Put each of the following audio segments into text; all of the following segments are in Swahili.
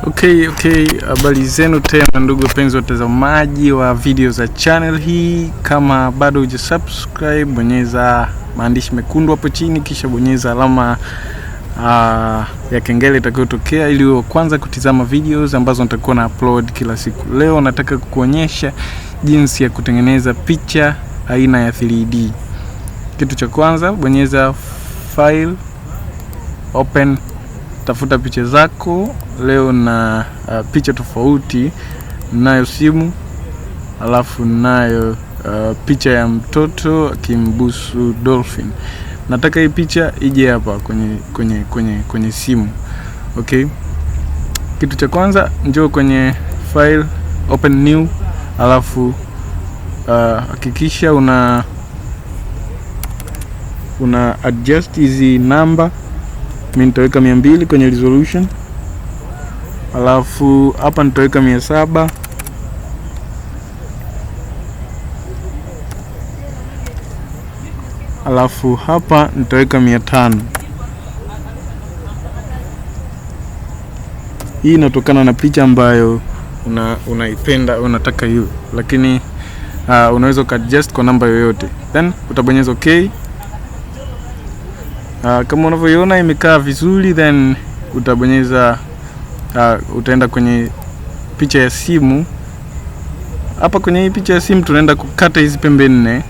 Okay, habari zenu tena ndugu wapenzi watazamaji wa video za channel hii. Kama bado hujasubscribe, bonyeza maandishi mekundu hapo chini, kisha bonyeza alama ya kengele itakayotokea ili uwe kwanza kutizama videos ambazo nitakuwa na upload kila siku. Leo nataka kukuonyesha jinsi ya kutengeneza picha aina ya 3D. Kitu cha kwanza, bonyeza file, open, tafuta picha zako. Leo na picha tofauti. Nayo simu, alafu nayo picha ya mtoto akimbusu dolphin. Nataka hii picha ije hapa kwenye simu. Okay. Kitu cha kwanza, njoo kwenye file, open new, alafu hakikisha una adjust hizi namba. Mimi nitaweka 200 kwenye resolution. Alafu hapa nitaweka 700. Alafu hapa nitaweka 500. Hii inatokana na picha ambayo unaipenda, unataka hiyo, lakini unaweza adjust kwa namba yoyote. Then utabonyeza okay. Kama unavyoiona imekaa vizuri, then utabonyeza utaenda kwenye picha ya simu. Hapa kwenye hii picha ya simu tunaenda kukata hizi pembe 4.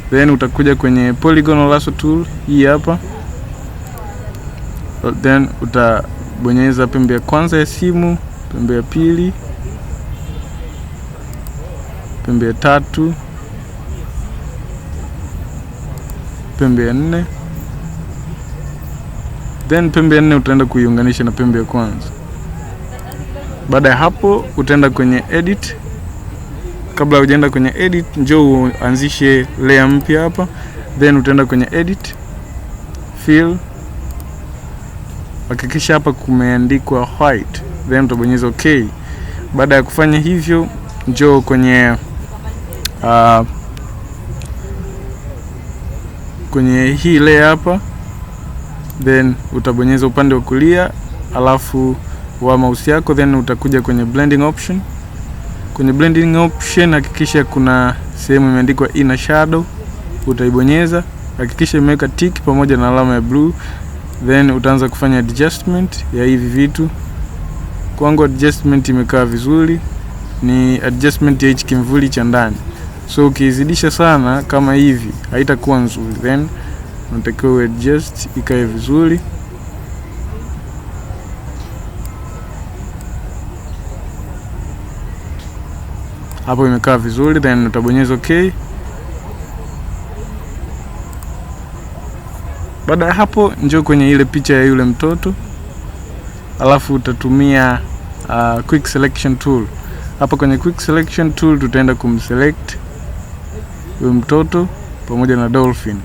Then utakuja kwenye polygonal lasso tool hii hapa. Then utabonyeza pembe ya kwanza ya simu, pembe ya pili, pembe ya tatu, pembe ya 4. Then pembe ya 4 utaenda kuiunganisha na pembe ya kwanza. Baada ya hapo utaenda kwenye edit. Kabla hujaenda kwenye edit, njoo uanzishe layer mpya hapa. Then utaenda kwenye edit, fill. Hakikisha hapa kumeandikwa white. Then utabonyeza okay. Baada ya kufanya hivyo, njoo kwenye hii layer hapa. Then utabonyeza upande wa kulia, alafu wa mouse yako, then utakuja kwenye blending option. Kwenye blending option hakikisha kuna sehemu imeandikwa inner shadow, utaibonyeza. Hakikisha imeweka tick pamoja na alama ya blue. Then utaanza kufanya adjustment ya hivi vitu. Kwangu adjustment imekaa vizuri, ni adjustment ya hichi kimvuli cha ndani. So ukizidisha sana kama hivi haitakuwa nzuri, then unatakiwa adjust ikae vizuri. Hapo imekaa vizuri, then utabonyeza okay. Baada ya hapo, njoo kwenye ile picha ya yule mtoto. Alafu utatumia quick selection tool. Hapa kwenye quick selection tool tutaenda kumselect yule mtoto pamoja na dolphin.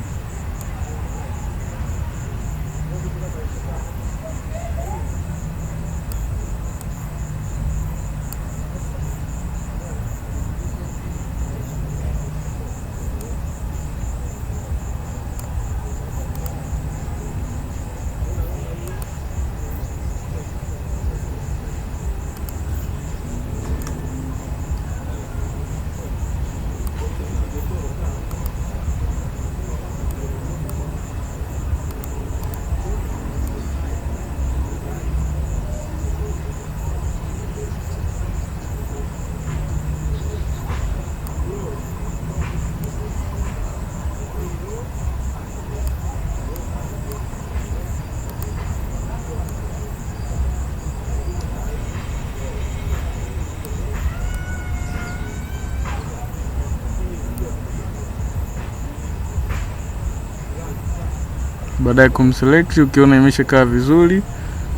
Baada ya kumselect, ukiona imeshakaa vizuri,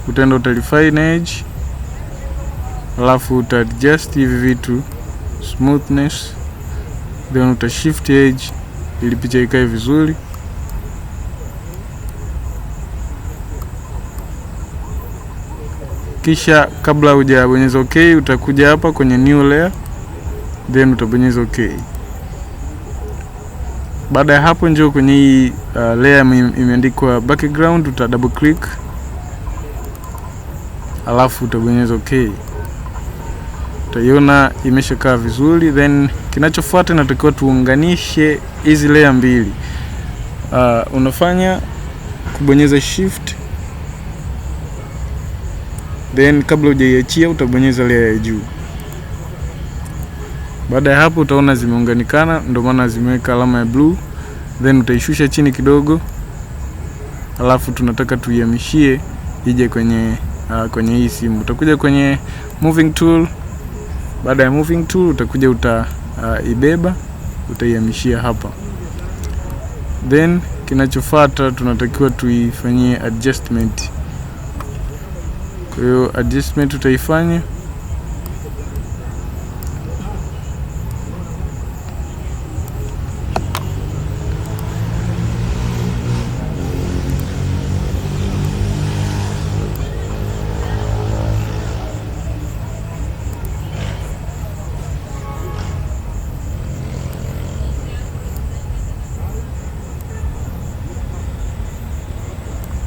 utaenda utarefine edge. Alafu uta-adjust hivi vitu, smoothness. Then uta-shift edge ili picha ikae vizuri. Kisha kabla hujabonyeza okay, utakuja hapa kwenye new layer. Then utabonyeza okay. Baada ya hapo, njoo kwenye hii layer imeandikwa background, uta double click. alafu utabonyeza okay. Utaiona imeshakaa vizuri. Then kinachofuata natakiwa tuunganishe hizi layer mbili. Unafanya kubonyeza shift, then kabla hujaiachia utabonyeza layer ya juu. Baada ya hapo utaona zimeunganikana, ndio maana zimeweka alama ya blue. Then utaishusha chini kidogo, alafu tunataka tuihamishie ije kwenye hii simu. Utakuja kwenye moving tool. Baada ya moving tool utakuja utaibeba, utaihamishia hapa. Then kinachofuata tunatakiwa tuifanyie adjustment. Kwa hiyo adjustment utaifanya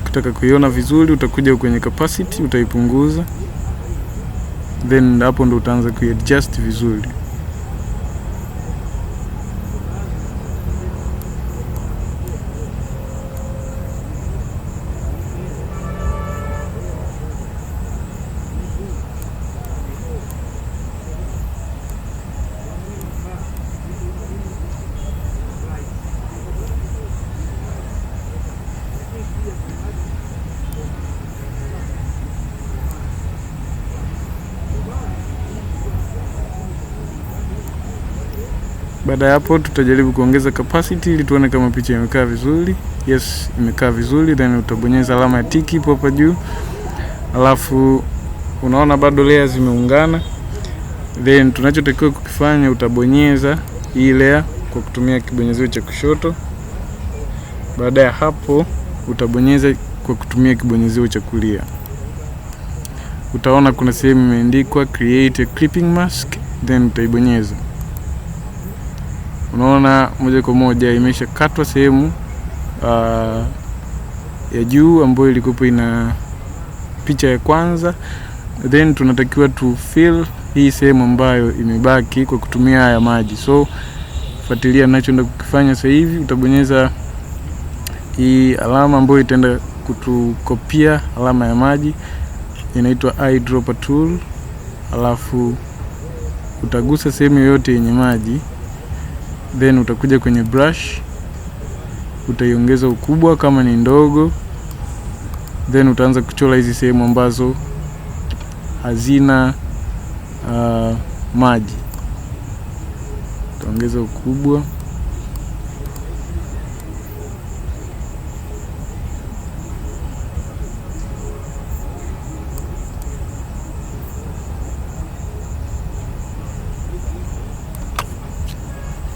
Ukitaka kuiona vizuri utakuja kwenye capacity, utaipunguza, then hapo ndo utaanza kuadjust vizuri. Baada ya hapo tutajaribu kuongeza capacity ili tuone kama picha imekaa vizuri. Yes, imekaa vizuri. Then utabonyeza alama ya tiki hapa juu. Alafu unaona bado layers zimeungana. Then tunachotakiwa kukifanya, utabonyeza hii layer kwa kutumia kibonyezeo cha kushoto. Baada ya hapo utabonyeza kwa kutumia kibonyezeo cha kulia. Utaona kuna sehemu imeandikwa create a clipping mask, then utaibonyeza. Unaona moja kwa moja imeshakatwa sehemu ya juu ambayo ilikuwa ina picha ya kwanza. Then tunatakiwa tu fill hii sehemu ambayo imebaki kwa kutumia haya maji. So fuatilia ninachoenda kukifanya sasa hivi. Utabonyeza hii alama ambayo itaenda kutukopia alama ya maji, inaitwa eyedropper tool. Alafu utagusa sehemu yoyote yenye maji, then utakuja kwenye brush, utaiongeza ukubwa kama ni ndogo, then utaanza kuchora hizi sehemu ambazo hazina maji. Utaongeza ukubwa.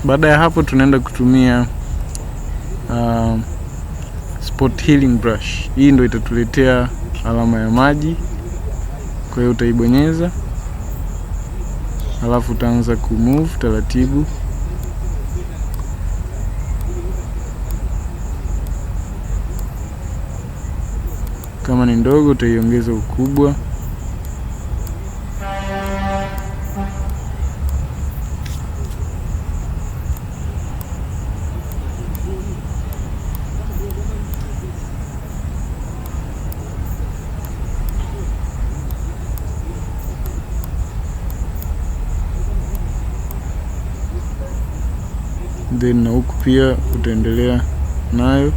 Baada ya hapo tunaenda kutumia spot healing brush. Hii ndio itatuletea alama ya maji. Kwa hiyo utaibonyeza, alafu utaanza kumove taratibu. Kama ni ndogo utaiongeza ukubwa. Then na huku pia utaendelea nayo.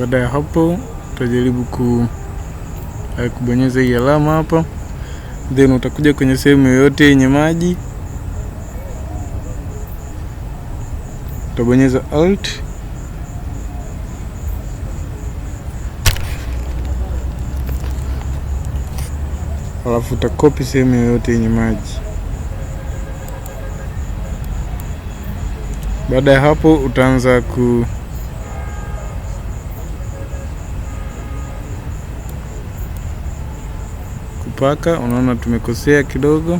Baada ya hapo utajaribu kubonyeza hii alama hapa, then utakuja kwenye sehemu yoyote yenye maji, utabonyeza alt, alafu utakopi sehemu yoyote yenye maji. Baada ya hapo utaanza kupaka. Unaona tumekosea kidogo,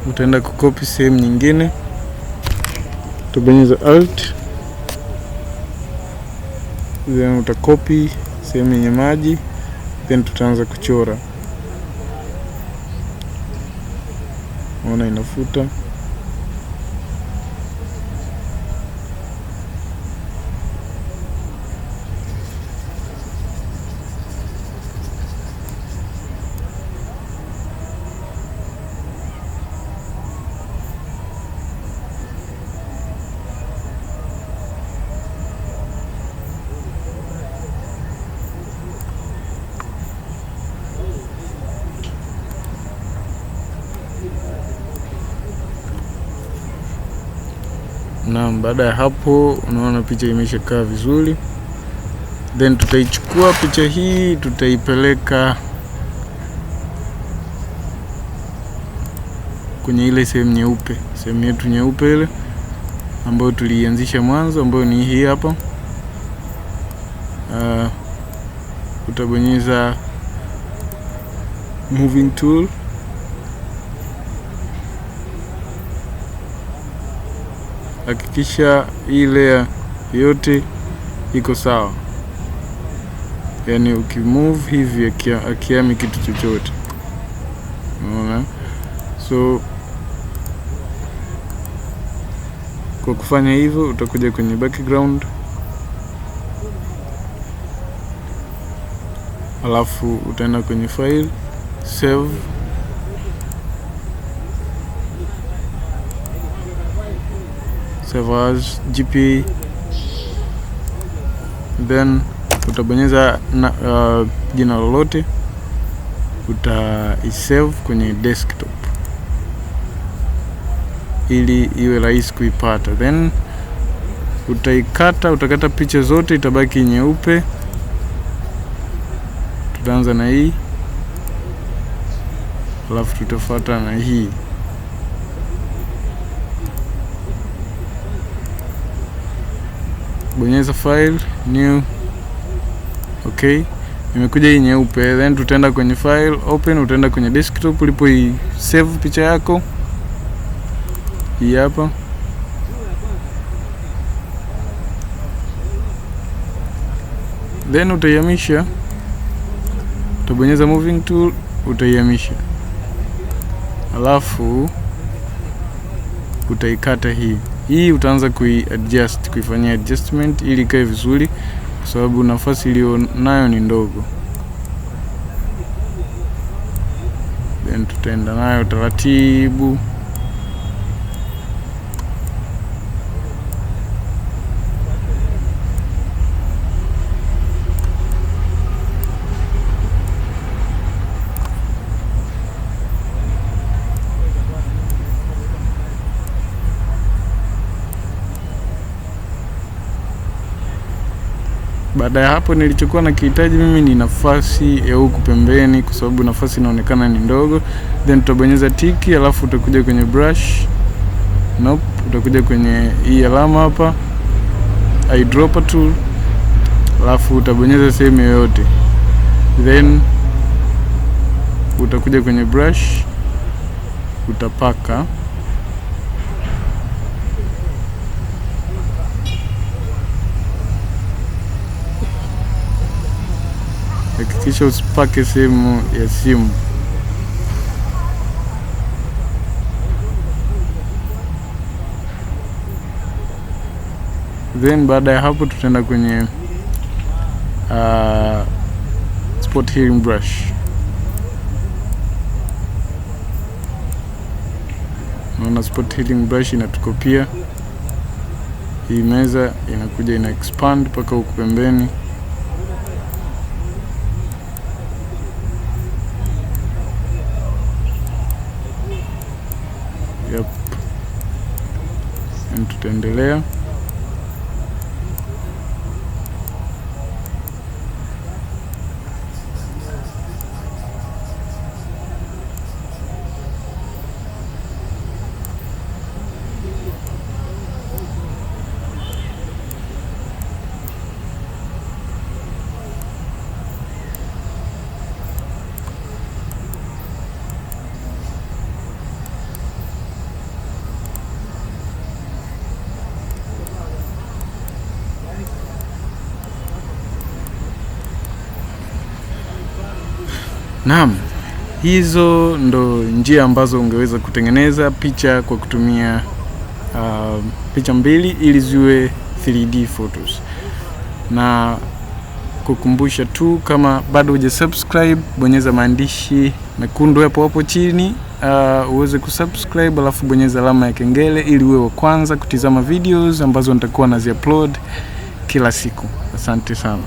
utaenda kukopi sehemu nyingine, utabonyeza alt, then utakopi sehemu yenye maji, then tutaanza kuchora. Unaona inafuta. Na baada ya hapo unaona picha imeshakaa vizuri, then tutaichukua picha hii, tutaipeleka kwenye ile sehemu nyeupe, sehemu yetu nyeupe ile ambayo tulianzisha mwanzo, ambayo ni hii hapa. Utabonyeza moving tool, hakikisha hii layer yote iko sawa, yani ukimove hivi akiami kitu chochote, unaona. So kwa kufanya hivyo utakuja kwenye background, alafu utaenda kwenye file, save, save as GP, then utabonyeza jina lolote, utaisave kwenye desktop ili iwe rahisi kuipata, then utakata picha zote, itabaki nyeupe. Tutaanza na hii, alafu tutafuata na hii. Bonyeza file, new, okay, imekuja hii nyeupe. Then tutaenda kwenye file, open, utaenda kwenye desktop ulipo save picha yako, hii hapa. Then utaihamisha, utabonyeza moving tool, utaihamisha, alafu utaikata hii utaanza kuifanyia adjustment ili ikae vizuri, kwa sababu nafasi iliyo nayo ni ndogo. Then tutaenda nayo taratibu. Baada ya hapo nilichokuwa nakihitaji mimi ni nafasi ya huku pembeni, kwa sababu nafasi inaonekana ni ndogo. Then tutabonyeza tiki, alafu utakuja kwenye brush, nope, utakuja kwenye hii alama hapa, eyedropper tool, alafu utabonyeza sehemu yoyote, then utakuja kwenye brush, utapaka. Hakikisha usipake sehemu ya simu. Then baada ya hapo tutaenda kwenye spot healing brush. Naona spot healing brush inatukopia. hii meza inakuja ina expand mpaka huku pembeni. Yep. Tutaendelea. Naam, hizo ndo njia ambazo ungeweza kutengeneza picha kwa kutumia picha mbili ili ziwe 3D photos. Na kukumbusha tu, kama bado hujasubscribe, bonyeza maandishi mekundu hapo chini uweze kusubscribe, alafu bonyeza alama ya kengele ili uwe wa kwanza kutizama videos ambazo nitakuwa nazi-upload kila siku. Asante sana.